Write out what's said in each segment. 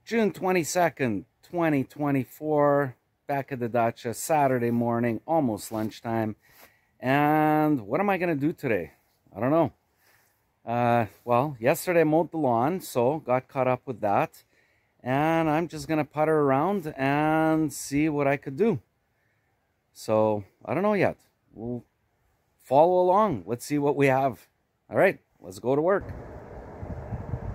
June 22nd, 2024, back at the dacha, Saturday morning, almost lunchtime. And what am I going to do today? I don't know. Well, yesterday I mowed the lawn, so got caught up with that. And I'm just going to putter around and see what I could do. So, I don't know yet. We'll follow along. Let's see what we have. All right, let's go to work.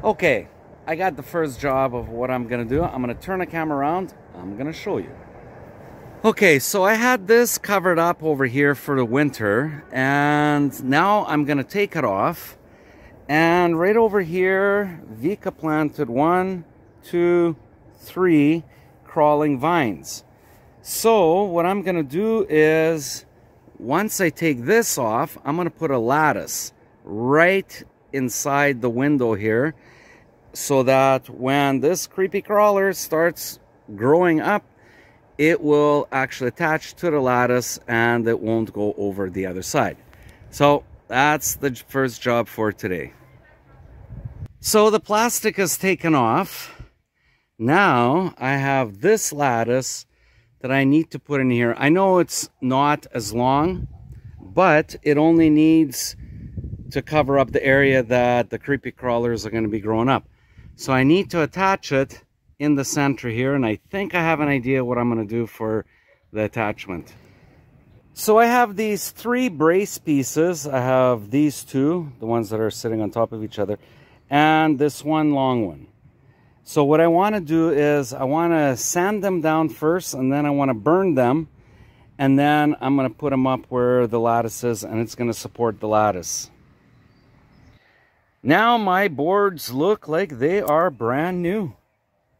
Okay, I got the first job of what I'm going to do. I'm going to turn the camera around. I'm going to show you. Okay, so I had this covered up over here for the winter. And now I'm going to take it off. And right over here, Vika planted 1, 2, 3 crawling vines. So what I'm going to do is, once I take this off, I'm going to put a lattice right inside the window here, so that when this creepy crawler starts growing up, it will actually attach to the lattice and it won't go over the other side. So that's the first job for today. So the plastic is taken off. Now I have this lattice that I need to put in here. I know it's not as long, but it only needs to cover up the area that the creepy crawlers are going to be growing up. So I need to attach it in the center here, and I think I have an idea what I'm going to do for the attachment. So I have these 3 brace pieces. I have these 2, the ones that are sitting on top of each other, and this one long one. So what I want to do is I want to sand them down first, and then I want to burn them, and then I'm going to put them up where the lattice is, and it's going to support the lattice. Now my boards look like they are brand new.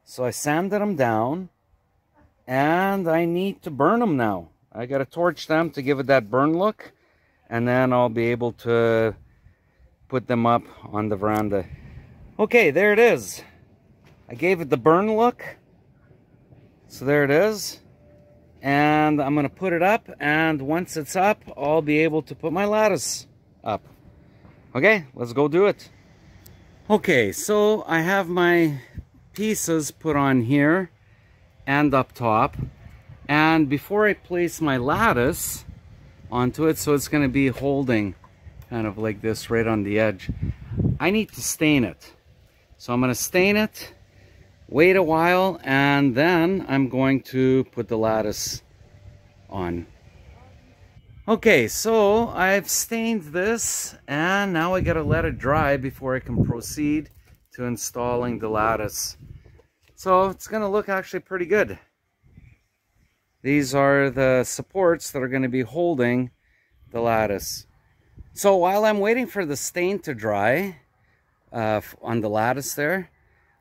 So I sanded them down, and I need to burn them now. I got to torch them to give it that burn look, and then I'll be able to put them up on the veranda. Okay, there it is. I gave it the burn look. So there it is. And I'm going to put it up, and once it's up, I'll be able to put my lattice up. Okay, let's go do it. Okay, so I have my pieces put on here and up top. And before I place my lattice onto it, so it's going to be holding kind of like this right on the edge, I need to stain it. So I'm going to stain it, wait a while, and then I'm going to put the lattice on. Okay, so I've stained this, and now I gotta let it dry before I can proceed to installing the lattice. So it's gonna look actually pretty good. These are the supports that are gonna be holding the lattice. So while I'm waiting for the stain to dry on the lattice there,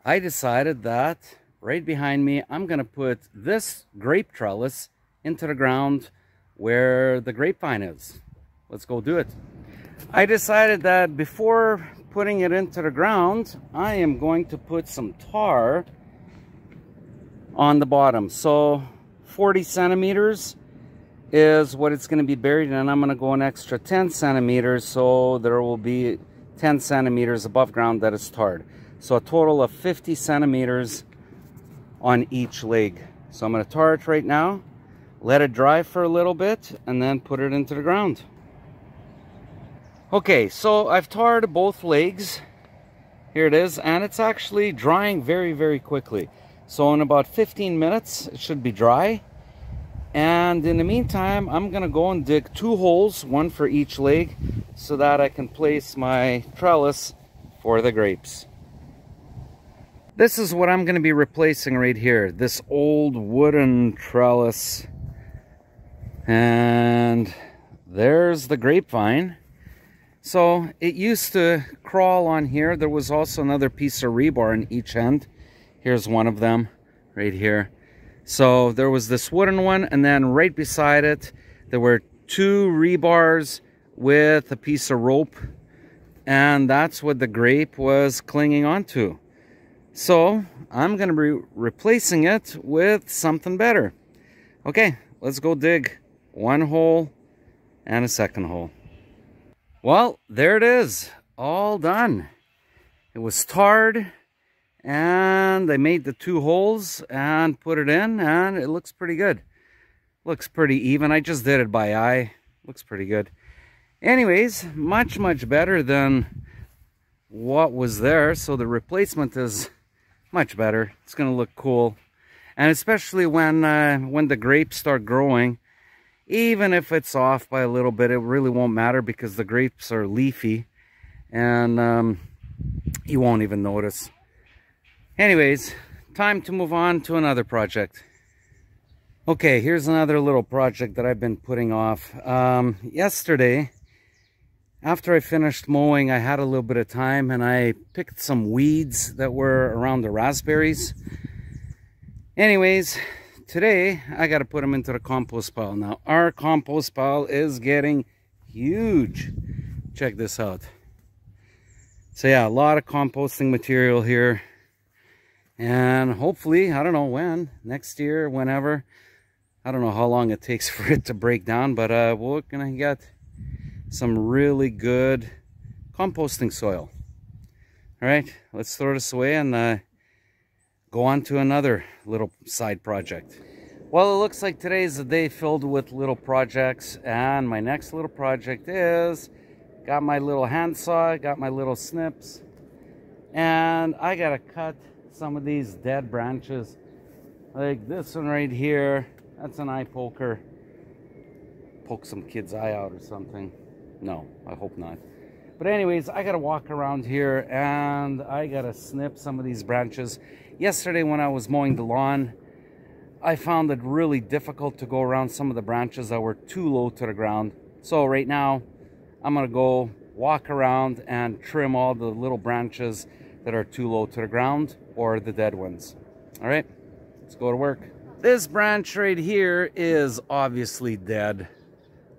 I decided that right behind me, I'm gonna put this grape trellis into the ground where the grapevine is. Let's go do it. I decided that before putting it into the ground, I am going to put some tar on the bottom. So 40 centimeters is what it's going to be buried in, and I'm going to go an extra 10 centimeters, so there will be 10 centimeters above ground that is tarred. So a total of 50 centimeters on each leg. So I'm going to tar it right now, let it dry for a little bit, and then put it into the ground. Okay, so I've tarred both legs. Here it is, and it's actually drying very, very quickly. So in about 15 minutes, it should be dry. And in the meantime, I'm gonna go and dig 2 holes, 1 for each leg, so that I can place my trellis for the grapes. This is what I'm gonna be replacing right here, this old wooden trellis. And there's the grapevine. So it used to crawl on here. There was also another piece of rebar on each end. Here's one of them right here. So there was this wooden one, and then right beside it there were 2 rebars with a piece of rope, and that's what the grape was clinging onto. So I'm gonna be replacing it with something better. Okay, let's go dig 1 hole and a second hole. Well, there it is, all done. It was tarred And I made the 2 holes and put it in, and it looks pretty good. Looks pretty even. I just did it by eye. Looks pretty good. Anyways, much better than what was there. So the replacement is much better. It's gonna look cool, and especially when the grapes start growing, even if it's off by a little bit, it really won't matter because the grapes are leafy, and you won't even notice. Anyways, time to move on to another project. Okay, here's another little project that I've been putting off. Yesterday, after I finished mowing, I had a little bit of time and I picked some weeds that were around the raspberries. Anyways, today I got to put them into the compost pile. Now, our compost pile is getting huge. Check this out. So yeah, a lot of composting material here. And hopefully, I don't know when, next year, whenever. I don't know how long it takes for it to break down, but we're gonna get some really good composting soil. All right, let's throw this away and go on to another little side project. Well, it looks like today is a day filled with little projects, and my next little project is, got my little handsaw, got my little snips, and I gotta cut some of these dead branches, like this one right here. That's an eye poker. Poke some kid's eye out or something. No, I hope not. But anyways, I gotta walk around here and I gotta snip some of these branches. Yesterday when I was mowing the lawn, I found it really difficult to go around some of the branches that were too low to the ground. So right now, I'm gonna go walk around and trim all the little branches that are too low to the ground, or the dead ones. All right, let's go to work. This branch right here is obviously dead.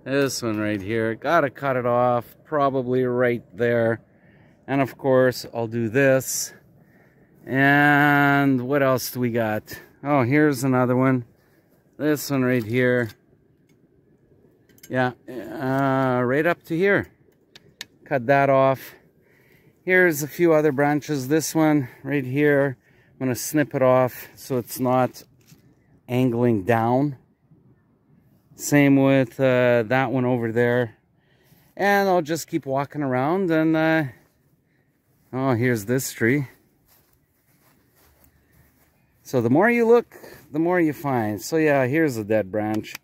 This one right here, gotta cut it off, probably right there. And of course, I'll do this. And what else do we got? Oh, here's another one. This one right here. Yeah, right up to here. Cut that off. Here's a few other branches. This one right here, I'm gonna snip it off so it's not angling down. Same with that one over there. And I'll just keep walking around and oh, here's this tree. So the more you look, the more you find. So yeah, here's a dead branch.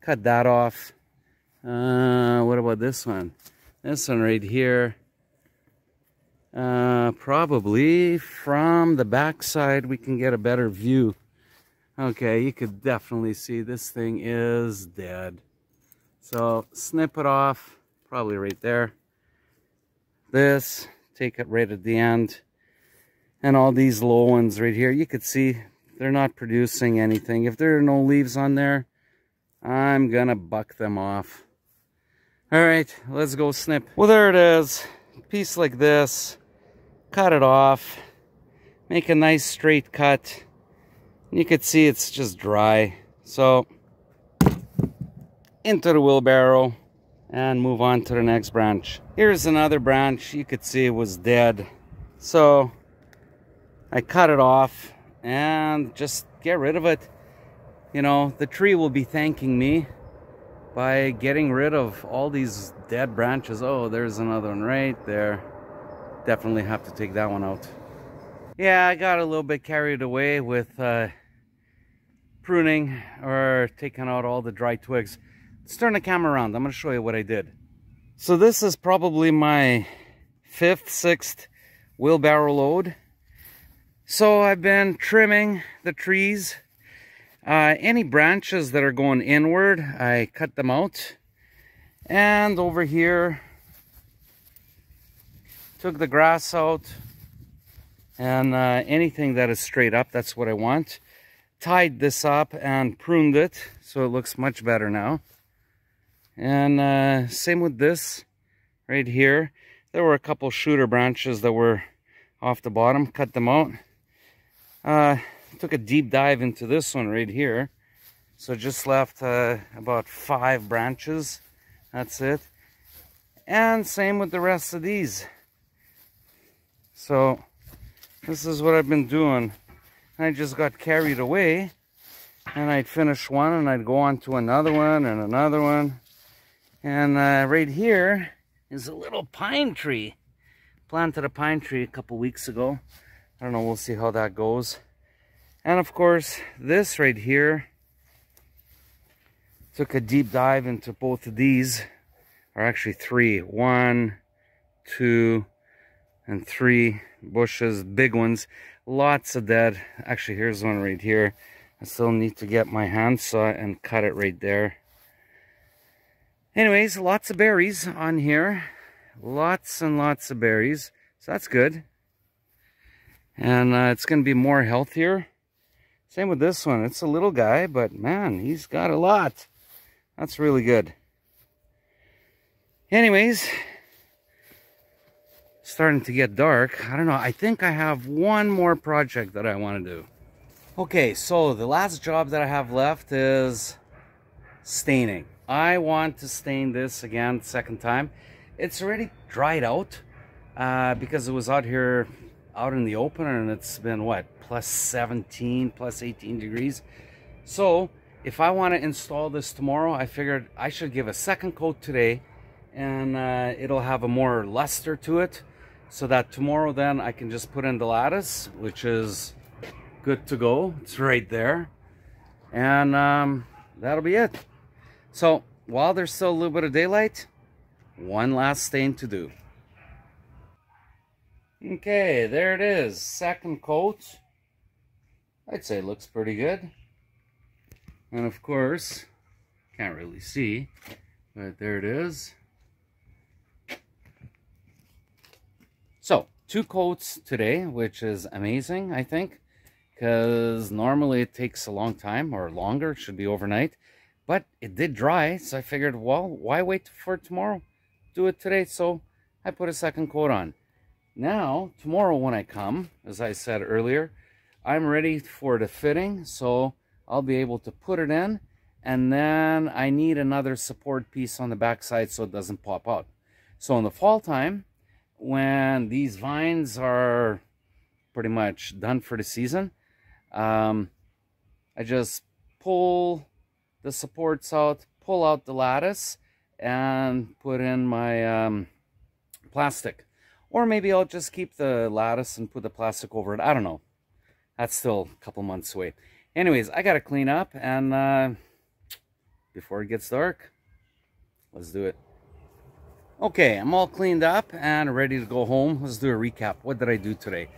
Cut that off. What about this one? This one right here. Probably from the back side we can get a better view. Okay, you could definitely see this thing is dead. So snip it off, probably right there. This, take it right at the end. And all these low ones right here, you could see they're not producing anything. If there are no leaves on there, I'm gonna buck them off. All right, let's go snip. Well, there it is. A piece like this. Cut it off. Make a nice straight cut. You could see it's just dry. So, into the wheelbarrow and move on to the next branch. Here's another branch. You could see it was dead. So, I cut it off and just get rid of it. You know, the tree will be thanking me by getting rid of all these dead branches. Oh, there's another one right there. Definitely have to take that one out. Yeah, I got a little bit carried away with pruning or taking out all the dry twigs. Let's turn the camera around. I'm going to show you what I did. So this is probably my 5th, 6th wheelbarrow load. So I've been trimming the trees. Any branches that are going inward, I cut them out. And over here, took the grass out. And anything that is straight up, that's what I want. Tied this up and pruned it, so it looks much better now. And same with this right here. There were a couple shooter branches that were off the bottom, cut them out. Took a deep dive into this one right here. So just left about 5 branches. That's it. And same with the rest of these. So This is what I've been doing. I just got carried away, and I'd finish one and I'd go on to another one and another one. And right here is a little pine tree. Planted a pine tree a couple weeks ago. I don't know, we'll see how that goes. And of course, this right here, took a deep dive into both of these, or actually three. 1, 2, and 3 bushes, big ones. Lots of dead. Actually, here's one right here. I still need to get my handsaw and cut it right there. Anyways, lots of berries on here. Lots and lots of berries. So that's good. And it's going to be more healthier. Same with this one. It's a little guy, but man, he's got a lot. That's really good. Anyways, starting to get dark. I don't know. I think I have one more project that I want to do. Okay, so the last job that I have left is staining. I want to stain this again, second time. It's already dried out because it was out here, out in the open, and it's been what, plus 17, plus 18 degrees. So if I want to install this tomorrow, I figured I should give a second coat today, and it'll have a more luster to it, so that tomorrow then I can just put in the lattice, which is good to go. It's right there, and that'll be it. So while there's still a little bit of daylight, one last stain to do. Okay, there it is, second coat. I'd say it looks pretty good. And of course, can't really see, but there it is. So 2 coats today, which is amazing, I think, because normally it takes a long time, or longer. It should be overnight, but it did dry, so I figured, well, why wait for tomorrow? Do it today. So I put a second coat on. Now tomorrow when I come, as I said earlier, I'm ready for the fitting, so I'll be able to put it in, and then I need another support piece on the back side so it doesn't pop out. So in the fall time, when these vines are pretty much done for the season, I just pull the supports out, pull out the lattice, and put in my plastic. Or maybe I'll just keep the lattice and put the plastic over it. I don't know. That's still a couple months away. Anyways, I gotta clean up, and before it gets dark, let's do it. Okay, I'm all cleaned up and ready to go home. Let's do a recap. What did I do today?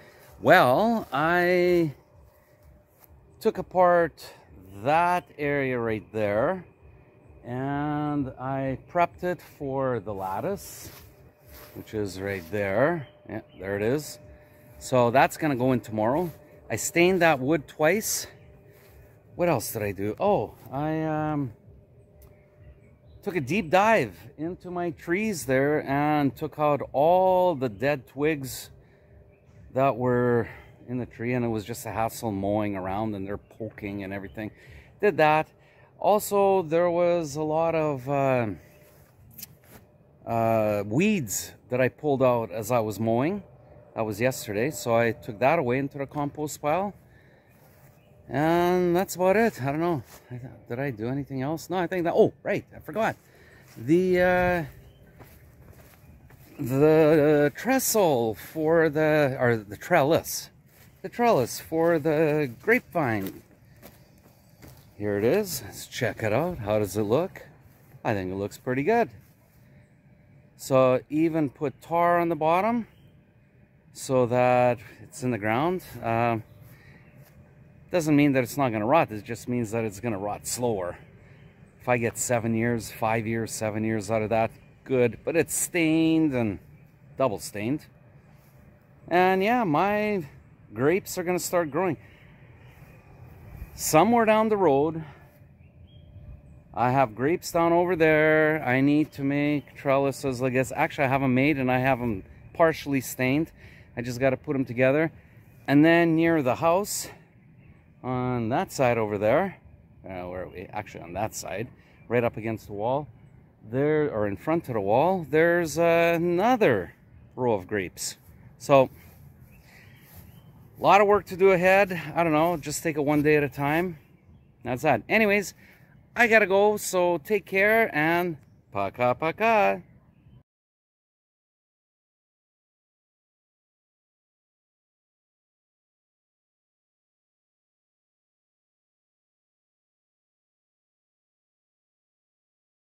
Well, I took apart that area right there, and I prepped it for the lattice, which is right there. Yeah, there it is. So that's gonna go in tomorrow. I stained that wood twice. What else did I do? Oh, I took a deep dive into my trees there and took out all the dead twigs that were in the tree, and it was just a hassle mowing around, and they're poking and everything. Did that. Also, there was a lot of weeds that I pulled out as I was mowing. That was yesterday, so I took that away into the compost pile. And that's about it. I don't know. Did I do anything else? No, I think that... Oh, right. I forgot. The trestle for the... Or the trellis. The trellis for the grapevine. Here it is. Let's check it out. How does it look? I think it looks pretty good. So even put tar on the bottom so that it's in the ground. Doesn't mean that it's not going to rot. It just means that it's going to rot slower. If I get 7 years, 5 years, 7 years out of that, good. But it's stained and double stained. And yeah, my grapes are going to start growing. Somewhere down the road, I have grapes down over there. I need to make trellises like this. Actually, I have them made and I have them partially stained. I just got to put them together. And then near the house, on that side over there, where are we? Actually on that side, right up against the wall, there, or in front of the wall, there's another row of grapes. So A lot of work to do ahead. I don't know, just take it one day at a time. That's that. Anyways, I gotta go, so take care and paka paka.